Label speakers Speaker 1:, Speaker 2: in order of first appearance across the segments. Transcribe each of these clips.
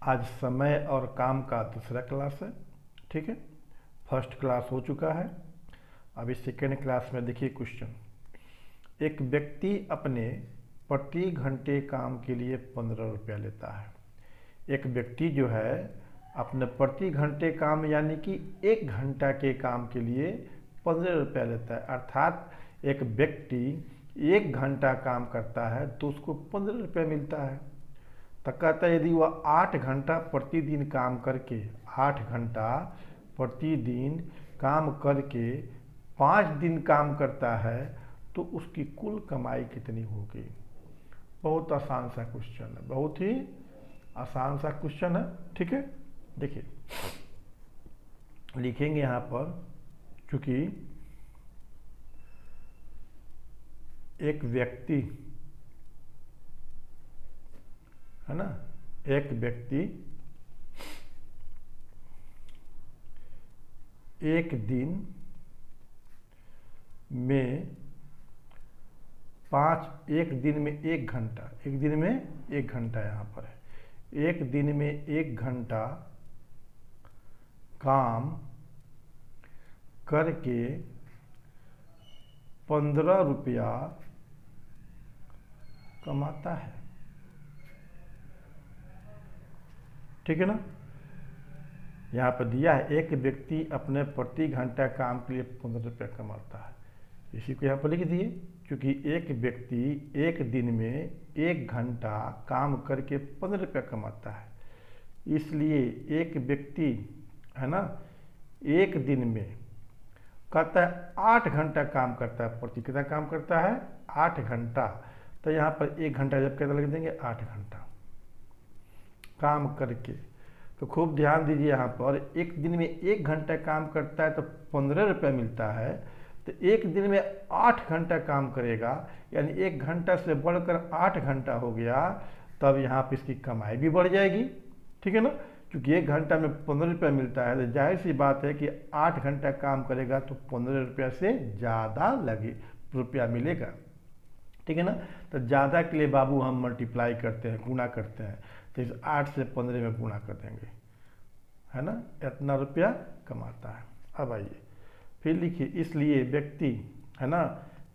Speaker 1: आज समय और काम का दूसरा क्लास है। ठीक है, फर्स्ट क्लास हो चुका है। अभी सेकेंड क्लास में देखिए क्वेश्चन। एक व्यक्ति अपने प्रति घंटे काम के लिए 15 रुपया लेता है। एक व्यक्ति जो है अपने प्रति घंटे काम यानी कि 1 घंटा के काम के लिए 15 रुपया लेता है। अर्थात एक व्यक्ति 1 घंटा काम करता है तो उसको 15 रुपया मिलता है। तो कहता है यदि वह 8 घंटा प्रतिदिन काम करके 8 घंटा प्रतिदिन काम करके 5 दिन काम करता है तो उसकी कुल कमाई कितनी होगी। बहुत आसान सा क्वेश्चन है, बहुत ही आसान सा क्वेश्चन है। ठीक है, देखिए लिखेंगे यहाँ पर, चूंकि एक व्यक्ति है ना, एक व्यक्ति एक दिन में 1 घंटा, एक दिन में 1 घंटा यहाँ पर है, एक दिन में 1 घंटा काम करके 15 रुपया कमाता है। ठीक है ना, यहाँ पर दिया है एक व्यक्ति अपने प्रति घंटा काम के लिए 15 रुपया कमाता है। इसी को यहाँ पर लिख दिए, क्योंकि एक व्यक्ति एक दिन में 1 घंटा काम करके 15 रुपया कमाता है, इसलिए एक व्यक्ति है ना एक दिन में कहता है 8 घंटा काम करता है। प्रति कितना काम करता है? 8 घंटा। तो यहाँ पर 1 घंटा जब कहता लिख देंगे 8 घंटा काम करके। तो खूब ध्यान दीजिए, यहाँ पर एक दिन में 1 घंटा काम करता है तो 15 रुपये मिलता है। तो एक दिन में 8 घंटा काम करेगा, यानी 1 घंटा से बढ़कर 8 घंटा हो गया, तब यहाँ पर इसकी कमाई भी बढ़ जाएगी। ठीक है ना, क्योंकि 1 घंटा में 15 रुपया मिलता है तो जाहिर सी बात है कि 8 घंटा काम करेगा तो 15 रुपया से ज़्यादा लगे रुपया मिलेगा। ठीक है ना, तो ज़्यादा के लिए बाबू हम मल्टीप्लाई करते हैं, गुणा करते हैं। तो इस 8 से 15 में गुणा कर देंगे, है ना, इतना रुपया कमाता है। अब आइए फिर लिखिए, इसलिए व्यक्ति है ना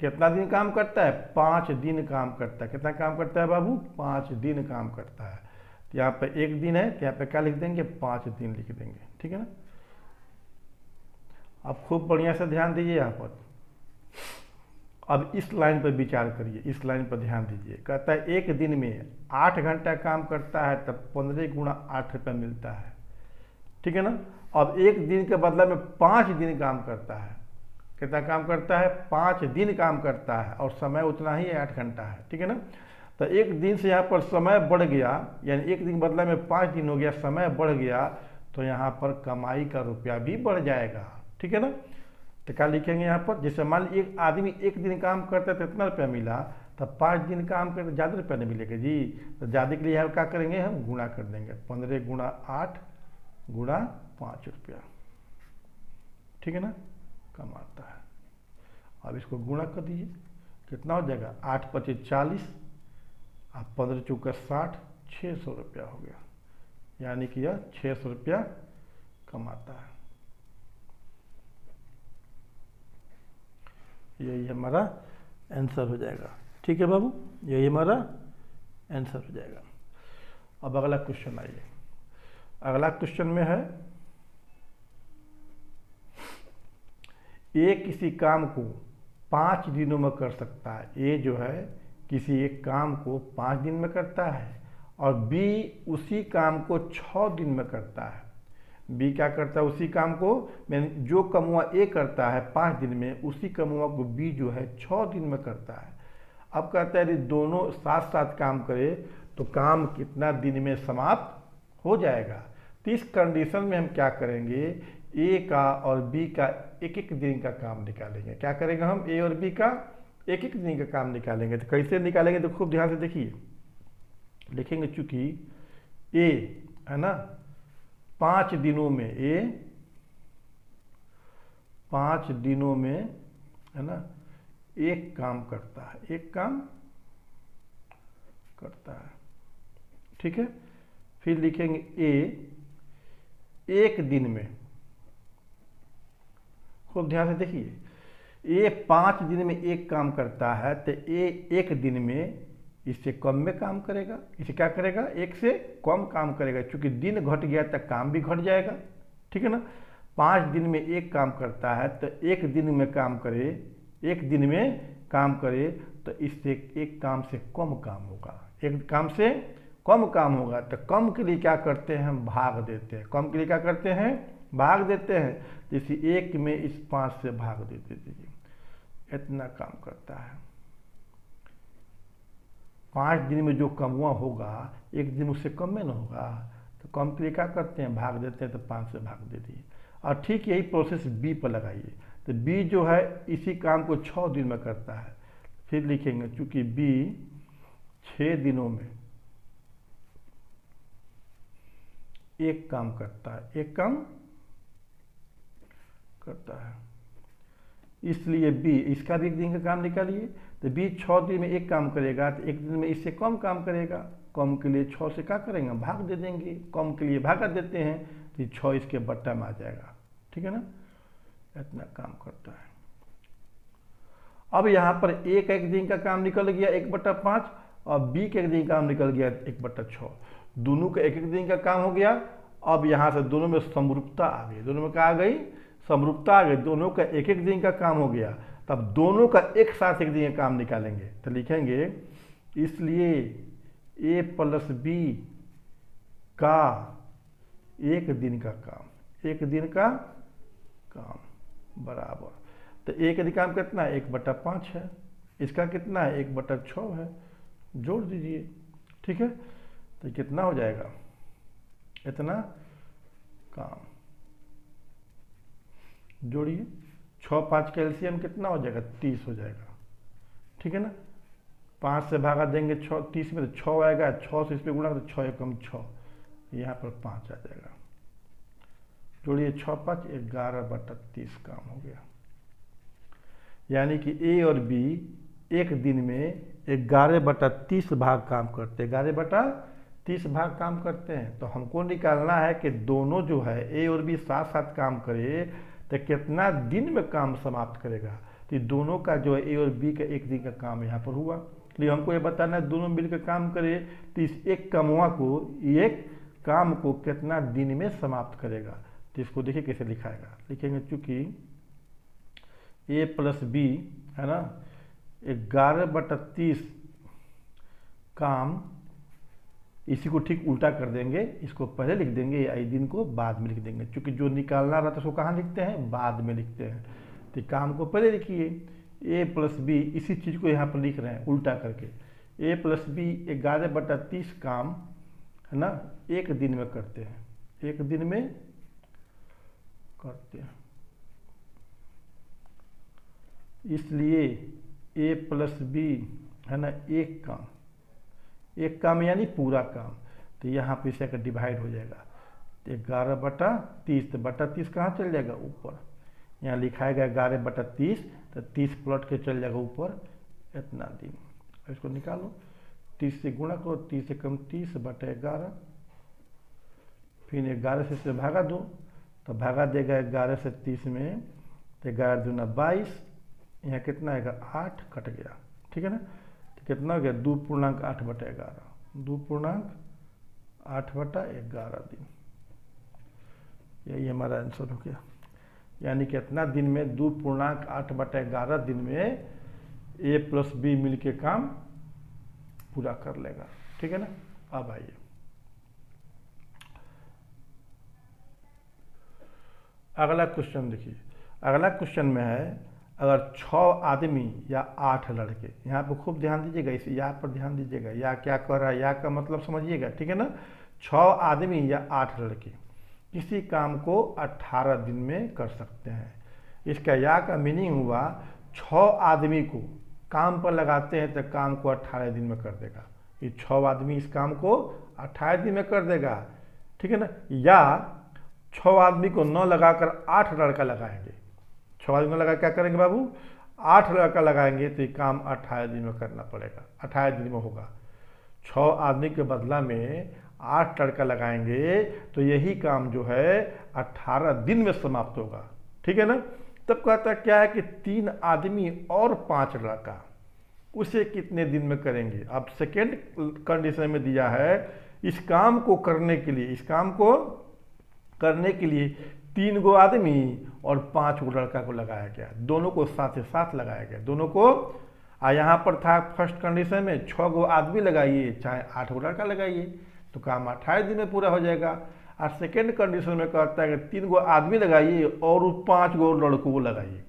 Speaker 1: कितना दिन काम करता है? 5 दिन काम करता है। कितना काम करता है बाबू? 5 दिन काम करता है। तो यहाँ पर 1 दिन है तो यहाँ पे क्या लिख देंगे? 5 दिन लिख देंगे। ठीक है ना, अब खूब बढ़िया से ध्यान दीजिए यहाँ पर। अब इस लाइन पर विचार करिए, इस लाइन पर ध्यान दीजिए। कहता है एक दिन में 8 घंटा काम करता है तब 15 गुणा 8 रुपये मिलता है। ठीक है ना, अब एक दिन के बदला में 5 दिन काम करता है। कितना काम करता है? 5 दिन काम करता है और समय उतना ही 8 घंटा है। ठीक है ना, तो एक दिन से यहाँ पर समय बढ़ गया, यानी एक दिन बदला में 5 दिन हो गया, समय बढ़ गया, तो यहाँ पर कमाई का रुपया भी बढ़ जाएगा। ठीक है ना, तो क्या लिखेंगे यहाँ पर? जैसे मान लीजिए एक आदमी एक दिन काम करता है तो इतना रुपया मिला, तब 5 दिन काम करते ज़्यादा रुपया नहीं मिलेगा जी। तो ज़्यादा के लिए यहाँ क्या करेंगे? हम गुणा कर देंगे, 15 गुणा 8 गुणा 5 रुपया। ठीक है ना, कमाता है। अब इसको गुणा कर दीजिए, कितना हो जाएगा? 8 पच्चीस 40, अब 15 चौका 60, 600 रुपया हो गया। यानी कि यह 600 रुपया कमाता है। यही हमारा आंसर हो जाएगा। ठीक है बाबू, यही हमारा आंसर हो जाएगा। अब अगला क्वेश्चन आइए। अगला क्वेश्चन में है, ए किसी काम को 5 दिनों में कर सकता है। ए जो है किसी एक काम को 5 दिन में करता है और बी उसी काम को 6 दिन में करता है। बी क्या करता है? उसी काम को, मैंने जो कमुआ ए करता है 5 दिन में, उसी कमुआ को बी जो है 6 दिन में करता है। अब कहता है यदि दोनों साथ साथ काम करे तो काम कितना दिन में समाप्त हो जाएगा। तो इस कंडीशन में हम क्या करेंगे? ए का और बी का 1-1 दिन का काम निकालेंगे। क्या करेंगे हम? ए और बी का 1-1 दिन का काम निकालेंगे। तो कैसे निकालेंगे? तो खूब ध्यान से देखिए, लिखेंगे चूंकि ए है ना 5 दिनों में, ए 5 दिनों में है ना एक काम करता है, एक काम करता है। ठीक है, फिर लिखेंगे ए एक दिन में, खूब ध्यान से देखिए, ए 5 दिन में एक काम करता है तो ए एक दिन में इससे कम में काम करेगा। इसे क्या करेगा, एक से कम काम करेगा, क्योंकि दिन घट गया तो काम भी घट जाएगा, ठीक है ना। 5 दिन में एक काम करता है तो एक दिन में काम करे, एक दिन में काम करे तो इससे एक काम से कम काम होगा, एक काम से कम काम होगा। तो कम के लिए क्या करते हैं, हम भाग देते हैं। कम के लिए क्या करते हैं, भाग देते हैं। जैसे एक में इस 5 से भाग देते दीजिए, इतना काम करता है। 5 दिन में जो कमुआ होगा एक दिन उससे कम में ना होगा, तो कम के लिए क्या करते हैं, भाग देते हैं। तो 5 से भाग दे दिए। और ठीक यही प्रोसेस बी पर लगाइए। तो बी जो है इसी काम को 6 दिन में करता है। फिर लिखेंगे चूंकि बी 6 दिनों में एक काम करता है, एक काम करता है, इसलिए बी, इसका भी एक दिन का काम निकालिए। तो बी 6 दिन में एक काम करेगा तो एक दिन में इससे कम काम करेगा। कम के लिए 6 से क्या करेंगे, भाग दे देंगे। कम के लिए भागा देते हैं तो 6 इसके बट्टा में आ जाएगा, ठीक है ना। इतना काम करता है। अब यहाँ पर एक दिन का काम निकल गया 1/5 और बी का एक दिन का काम निकल गया 1/6। दोनों का एक दिन का काम हो गया। अब यहाँ से दोनों में समरूपता आ गई, दोनों में क्या आ गई, समरूपता आ गई। दोनों का एक दिन का काम हो गया, तब दोनों का एक साथ एक दिन का काम निकालेंगे। तो लिखेंगे इसलिए ए प्लस बी का एक दिन का काम, एक दिन का काम बराबर। तो एक दिन काम कितना है, 1/5 है। इसका कितना है, 1/6 है। जोड़ दीजिए, ठीक है। तो कितना हो जाएगा, इतना काम। जोड़िए, 6 5 का एलसीएम कितना हो जाएगा, 30 हो जाएगा, ठीक है ना। 5 से भागा देंगे 6, 30 में तो 6 आएगा, 6 से इस पर गुणा तो 6 एकम 6, यहाँ पर 5 आ जाएगा। जोड़िए 6 5 11/30 काम हो गया। यानी कि ए और बी एक दिन में 11/30 भाग काम करते हैं, 11/30 भाग काम करते हैं। तो हमको निकालना है कि दोनों जो है ए और बी साथ साथ काम करे तो कितना दिन में काम समाप्त करेगा। तो दोनों का जो है ए और बी का एक दिन का काम यहाँ पर हुआ। इसलिए हमको ये बताना है दोनों मिलकर काम करे तो इस एक कमुआ को, एक काम को कितना दिन में समाप्त करेगा। तो इसको देखिए कैसे लिखाएगा। लिखेंगे चूंकि ए प्लस बी है ना 11/30 काम, इसी को ठीक उल्टा कर देंगे, इसको पहले लिख देंगे या दिन को बाद में लिख देंगे। क्योंकि जो निकालना रहता है उसको कहाँ लिखते हैं, बाद में लिखते हैं। तो काम को पहले लिखिए, ए प्लस बी, इसी चीज़ को यहाँ पर लिख रहे हैं उल्टा करके। ए प्लस बी 11/30 काम है ना एक दिन में करते हैं, एक दिन में करते हैं। इसलिए ए प्लस बी है ना एक काम, एक काम यानी पूरा काम। तो यहाँ पे इसे डिवाइड हो जाएगा, तो 11/30, तो बटा 30 कहाँ चल जाएगा, ऊपर। यहाँ लिखाएगा 11/30, तो 30 प्लट के चल जाएगा ऊपर, इतना दिन। इसको निकालो, 30 से गुणा करो, 30 से कम 30/11, फिर 11 से भागा दो, तो भागा देगा 11 से 30 में, तो 11 दूना 22, यहाँ कितना आएगा 8 कट गया, ठीक है ना। तो कितना हो गया 2.8/11, 2.8/11 दिन। यही हमारा आंसर हो गया। यानी कितना दिन में 2.8/11 दिन में ए प्लस बी मिल के काम पूरा कर लेगा, ठीक है ना। अब आइए अगला क्वेश्चन देखिए। अगला क्वेश्चन में है अगर 6 आदमी या 8 लड़के, यहाँ पर खूब ध्यान दीजिएगा, इस या पर ध्यान दीजिएगा। या क्या कर रहा है, या का मतलब समझिएगा, ठीक है ना। 6 आदमी या 8 लड़के किसी काम को 18 दिन में कर सकते हैं। इसका या का मीनिंग हुआ 6 आदमी को काम पर लगाते हैं तो काम को 18 दिन में कर देगा। ये 6 आदमी इस काम को 18 दिन में कर देगा, ठीक है ना। या 6 आदमी को न लगाकर 8 लड़का लगाएंगे, 6 आदमी को लगा क्या करेंगे बाबू, 8 लड़का लगाएंगे तो ये काम 18 दिन में करना पड़ेगा, 18 दिन में होगा। 6 आदमी के बदला में 8 लड़का लगाएंगे तो यही काम जो है 18 दिन में समाप्त होगा, ठीक है ना। तब कहता क्या है कि 3 आदमी और 5 लड़का, उसे कितने दिन में करेंगे। अब सेकेंड कंडीशन में दिया है इस काम को करने के लिए, 3 गो आदमी और 5 गो लड़का को लगाया गया, दोनों को साथ साथ लगाया गया, दोनों को। यहाँ पर था फर्स्ट कंडीशन में 6 गो आदमी लगाइए चाहे 8 गो लड़का लगाइए तो काम 28 दिन में पूरा हो जाएगा। और सेकेंड कंडीशन में कहता है कि 3 गो आदमी लगाइए और 5 गो लड़कों को लगाइए,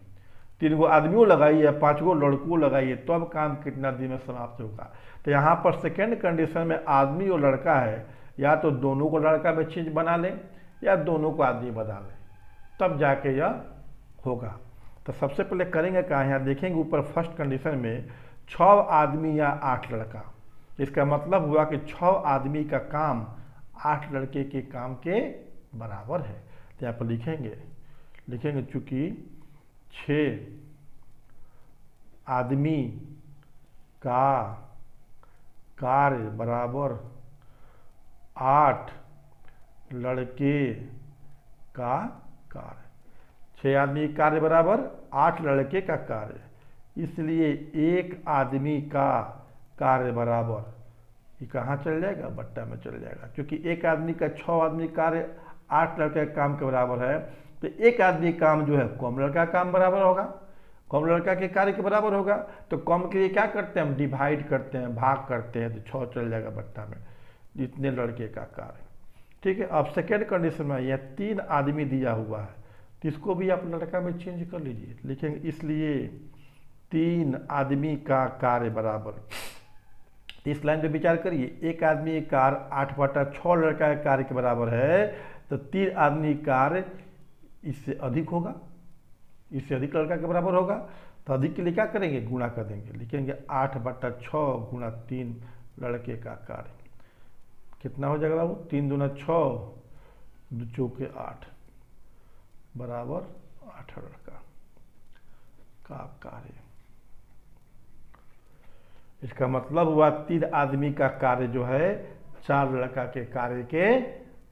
Speaker 1: 3 गो आदमियों लगाइए या 5 गो लड़कों लगाइए, तो अब काम कितना दिन में समाप्त होगा। तो यहाँ पर सेकेंड कंडीशन में आदमी और लड़का है, या तो दोनों को लड़का में चेंज बना लें या दोनों को आदमी बना लें, तब जाके यह होगा। तो सबसे पहले करेंगे क्या, यहाँ देखेंगे ऊपर फर्स्ट कंडीशन में 6 आदमी या 8 लड़का, इसका मतलब हुआ कि 6 आदमी का काम 8 लड़के के काम के बराबर है। तो यहाँ पर लिखेंगे चूँकि 6 आदमी का कार्य बराबर 8 लड़के का कार्य, 6 आदमी कार्य बराबर 8 लड़के का कार्य, इसलिए 1 आदमी का कार्य बराबर, ये कहाँ चल जाएगा, बट्टा में चल जाएगा, क्योंकि 1 आदमी का 6 आदमी कार्य 8 लड़के के काम के बराबर है। तो 1 आदमी काम जो है कम लड़का काम बराबर होगा, कम लड़का के कार्य के बराबर होगा। तो कम के लिए क्या करते हैं, हम डिवाइड करते हैं, भाग करते हैं, तो 6 चल जाएगा बट्टा में, इतने लड़के का कार्य, ठीक है। अब सेकेंड कंडीशन में यह 3 आदमी दिया हुआ है, तो इसको भी आप लड़का में चेंज कर लीजिए, लिखेंगे इसलिए 3 आदमी का कार्य बराबर, इस लाइन पे विचार करिए, 1 आदमी कार्य 8/6 लड़का के कार्य के बराबर है, तो 3 आदमी कार्य इससे अधिक होगा, इससे अधिक लड़का के बराबर होगा। तो अधिक के लिए क्या करेंगे, गुणा कर देंगे, लिखेंगे 8/6 गुणा 3 लड़के का कार्य, कितना हो जाएगा बाबू, 3 दूना 6, 2 चौके 8 बराबर 8 लड़का का कार्य। इसका मतलब हुआ 3 आदमी का कार्य जो है 4 लड़का के कार्य के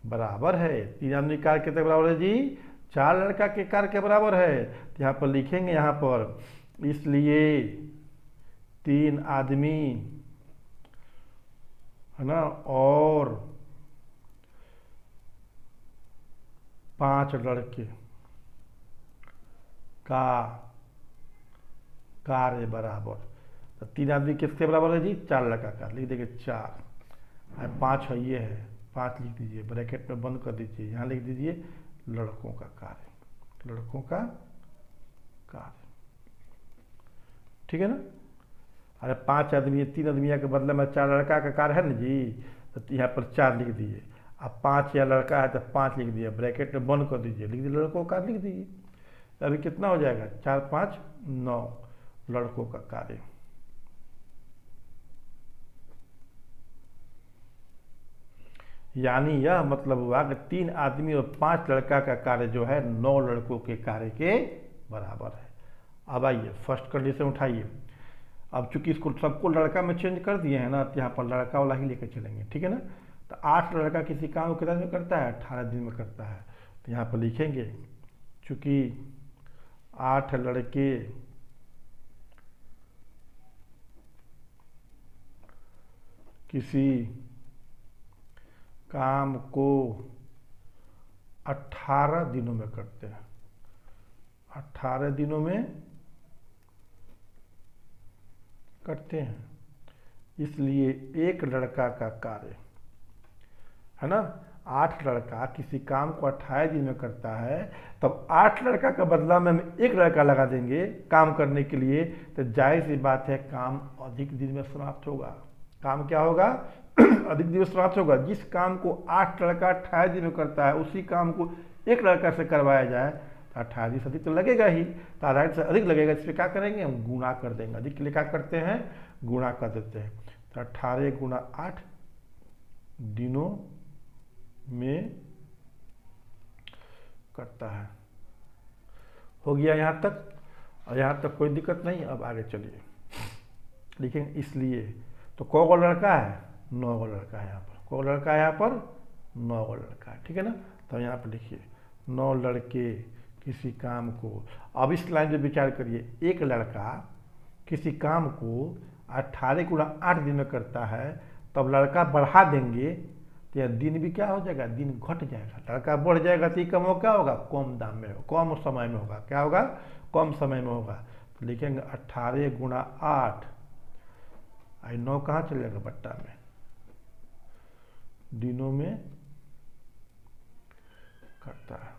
Speaker 1: बराबर है। 3 आदमी कार्य कितने बराबर है जी, 4 लड़का के कार्य के बराबर है। तो यहाँ पर लिखेंगे, यहाँ पर इसलिए 3 आदमी है ना और 5 लड़के का कार्य बराबर। तो 3 आदमी किसके बराबर है जी, 4 लड़का का, लिख देंगे 4, 5 है, ये है 5 लिख दीजिए, ब्रैकेट में बंद कर दीजिए, यहाँ लिख दीजिए लड़कों का कार्य, लड़कों का कार्य, ठीक है ना। अरे 5 आदमी, 3 आदमी के बदले में 4 लड़का का कार्य है ना जी, तो यहाँ पर 4 लिख दिए। अब 5 या लड़का है तो 5 लिख दिया, ब्रैकेट में बंद कर दीजिए, लिख दीजिए लड़कों का लिख दीजिए। अभी कितना हो जाएगा, 4 5 9 लड़कों का कार्य। यानी यह मतलब हुआ कि 3 आदमी और 5 लड़का का कार्य जो है 9 लड़कों के कार्य के बराबर है। अब आइए फर्स्ट कंडीशन उठाइए। अब चूंकि इसको सबको लड़का में चेंज कर दिए हैं ना, तो यहाँ पर लड़का वाला ही लेकर चलेंगे, ठीक है ना। तो 8 लड़का किसी काम को कितना दिन में करता है, 18 दिन में करता है। तो यहाँ पर लिखेंगे चूंकि 8 लड़के किसी काम को 18 दिनों में करते हैं, 18 दिनों में करते हैं, इसलिए 1 लड़का का कार्य है ना। 8 लड़का किसी काम को 28 दिन में करता है, तब 8 लड़का का बदला में हम 1 लड़का लगा देंगे काम करने के लिए, तो जाहिर सी बात है काम अधिक दिन में समाप्त होगा। काम क्या होगा अधिक दिन में समाप्त होगा। जिस काम को 8 लड़का 28 दिन में करता है, उसी काम को 1 लड़का से करवाया जाए तो 28 दिन से अधिक तो लगेगा ही, तो 28 से अधिक लगेगा, इस पर क्या करेंगे हम गुणा कर देंगे। अधिक के लिए क्या करते हैं, गुणा कर देते हैं। तो 18 गुणा 8 दिनों में करता है। हो गया यहाँ तक, और यहाँ तक कोई दिक्कत नहीं। अब आगे चलिए लिखेंगे इसलिए, तो कौ गो लड़का है, 9 गो लड़का है। यहाँ पर कौन लड़का है यहाँ पर? 9 लड़का, ठीक है ना। तो यहाँ पर लिखिए 9 लड़के किसी काम को, अब इस लाइन में विचार करिए, एक लड़का किसी काम को 18 गुणा 8 दिन में करता है, तब लड़का बढ़ा देंगे तो यह दिन भी क्या हो जाएगा? दिन घट जाएगा। लड़का बढ़ जाएगा तो ये कम हो, क्या होगा? कम दाम में, कम समय में होगा। क्या होगा? कम समय में होगा। तो लिखेंगे 18 गुणा 8, 9 कहाँ चल जाएगा? बट्टा में, दिनों में करता है,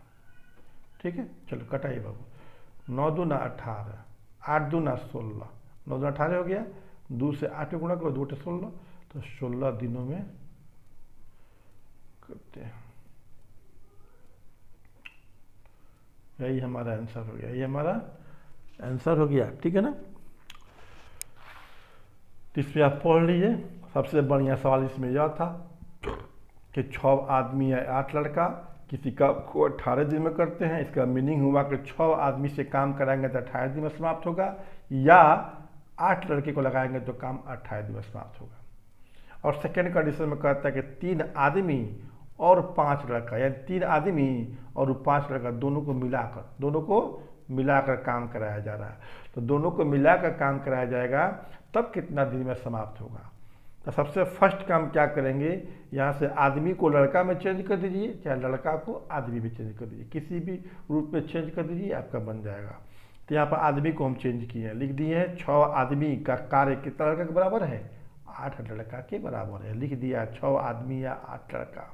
Speaker 1: ठीक है। चलो कटाइए बाबू। 9 दूना 18, 8 दूना 16, 9 दूना 18 हो गया, 2 से 8 गुणा करो, 2 से 16, तो 16 दिनों में करते हैं। यही हमारा आंसर हो गया, ये हमारा आंसर हो गया, ठीक है ना। इसमें आप पढ़ लीजिए। सबसे बढ़िया सवाल इसमें यह था कि 6 आदमी या 8 लड़का किसी काम को 18 दिन में करते हैं। इसका मीनिंग हुआ कि 6 आदमी से काम कराएंगे तो 18 दिन में समाप्त होगा, या 8 लड़के को लगाएंगे तो काम 18 दिन में समाप्त होगा। और सेकेंड कंडीशन में कहता है कि 3 आदमी और 5 लड़का, यानी 3 आदमी और 5 लड़का दोनों को मिलाकर काम कराया जा रहा है। तो दोनों को मिलाकर काम कराया जाएगा, तब कितना दिन में समाप्त होगा? तो सबसे फर्स्ट काम क्या करेंगे, यहाँ से आदमी को लड़का में चेंज कर दीजिए, चाहे लड़का को आदमी में चेंज कर दीजिए, किसी भी रूप में चेंज कर दीजिए, आपका बन जाएगा। तो यहाँ पर आदमी को हम चेंज किए हैं, लिख दिए हैं 6 आदमी का कार्य कितना लड़का के बराबर है? 8 लड़का के बराबर है। लिख दिया 6 आदमी या 8 लड़का,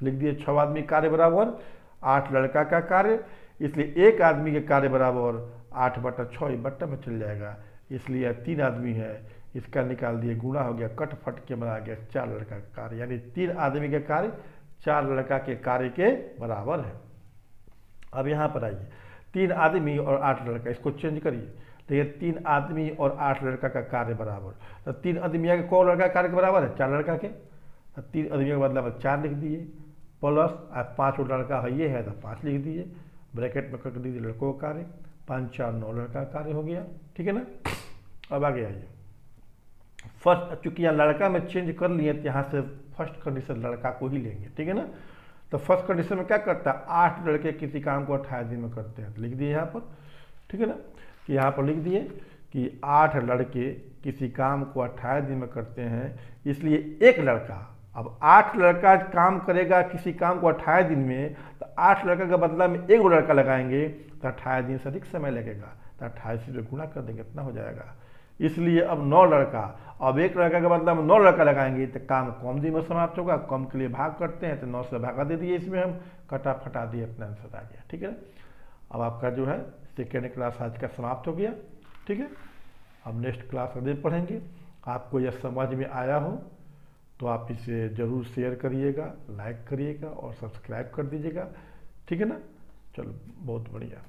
Speaker 1: लिख दिए 6 आदमी कार्य बराबर 8 लड़का का कार्य। इसलिए एक आदमी के कार्य बराबर 8/6 बट्टा में चल जाएगा। इसलिए 3 आदमी है, इसका निकाल दिए, गुणा हो गया, कट फट के बना गया 4 लड़का का कार्य, यानी 3 आदमी के कार्य 4 लड़का के कार्य के बराबर है। अब यहाँ पर आइए, 3 आदमी और 8 लड़का, इसको चेंज करिए। देखिए 3 आदमी और 8 लड़का का कार्य बराबर, तो 3 आदमी के कौन लड़का कार्य के बराबर है? 4 लड़का के। तो 3 आदमी के बदला 4 लिख दिए, प्लस 5 लड़का है ये है तो 5 लिख दिए, ब्रैकेट में कर दीजिए लड़कों का कार्य, 5 4 9 लड़का कार्य हो गया, ठीक है ना। अब आगे आइए, फर्स्ट, चूंकि यहाँ लड़का में चेंज कर लिए तो यहाँ से फर्स्ट कंडीशन लड़का को ही लेंगे, ठीक है ना। तो फर्स्ट कंडीशन में क्या करता है? 8 लड़के किसी काम को 18 दिन में करते हैं, तो लिख दिए यहाँ पर, ठीक है ना, कि यहाँ पर लिख दिए कि 8 लड़के किसी काम को 18 दिन में करते हैं। इसलिए एक लड़का, अब 8 लड़का काम करेगा किसी काम को 18 दिन में, तो 8 लड़का के बदला में 1 लड़का लगाएंगे तो 18 दिन से अधिक समय लगेगा, तो 28 से गुणा कर देंगे, इतना हो जाएगा। इसलिए अब 9 लड़का, अब 1 लड़का के बदला में 9 लड़का लगाएंगे तो काम कम दिन में समाप्त होगा। कम के लिए भाग करते हैं तो 9 से भागा दे दिए, इसमें हम कटा फटा दिए, अपना आंसर आ गया, ठीक है। अब आपका जो है सेकेंड क्लास आज का समाप्त हो गया, ठीक है। अब नेक्स्ट क्लास अगले पढ़ेंगे। आपको यह समझ में आया हो तो आप इसे ज़रूर शेयर करिएगा, लाइक करिएगा और सब्सक्राइब कर दीजिएगा, ठीक है ना। चलो बहुत बढ़िया।